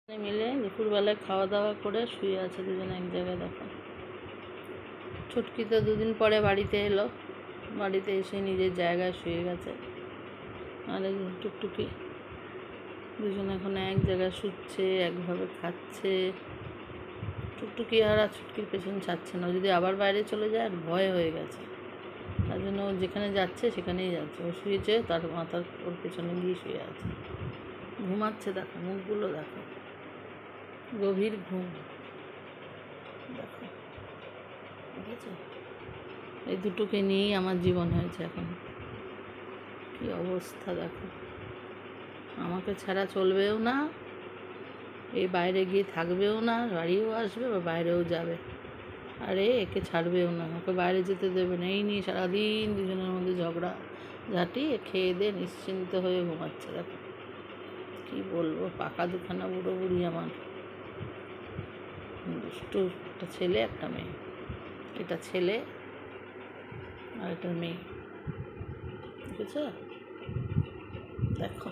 মিলে দুপুরবেলায় খাওয়া দাওয়া করে শুয়ে আছে দুজনে এক জায়গায়। দেখো ছুটকি তো দুদিন পরে বাড়িতে এলো, বাড়িতে এসে নিজের জায়গায় শুয়ে গেছে। আর এই টুকটুকি দুজনে এখন এক জায়গায় শুচ্ছে, একভাবে খাচ্ছে। টুকটুকি আর ছুটকির পেছন ছাড়ছে না, যদি আবার বাইরে চলে যায় আর ভয় হয়ে গেছে, তার জন্য ও যেখানে যাচ্ছে সেখানেই যাচ্ছে। ও শুয়েছে, তার মাথার ওর পেছনে গিয়ে শুয়ে আছে, ঘুমাচ্ছে। দেখো মুখগুলো দেখো, গভীর ঘুম। দেখো বুঝেছো, এই দুটোকে নিয়েই আমার জীবন হয়েছে এখন। কি অবস্থা দেখো, আমাকে ছাড়া চলবেও না, এই বাইরে গিয়ে থাকবেও না, বাড়িও আসবে বা বাইরেও যাবে, আরে একে ছাড়বেও না, ওকে বাইরে যেতে দেবে না। এই নিয়ে সারাদিন দুজনের মধ্যে ঝগড়া ঝাঁটি। খেয়ে দিয়ে নিশ্চিন্ত হয়ে ঘুমাচ্ছে। দেখো কি বলবো, পাকা দুখানা বুড়ো বুড়ি আমার। দুষ্টু একটা ছেলে একটা মেয়ে, এটা ছেলে আর এটা মেয়ে, বুঝেছো? দেখো।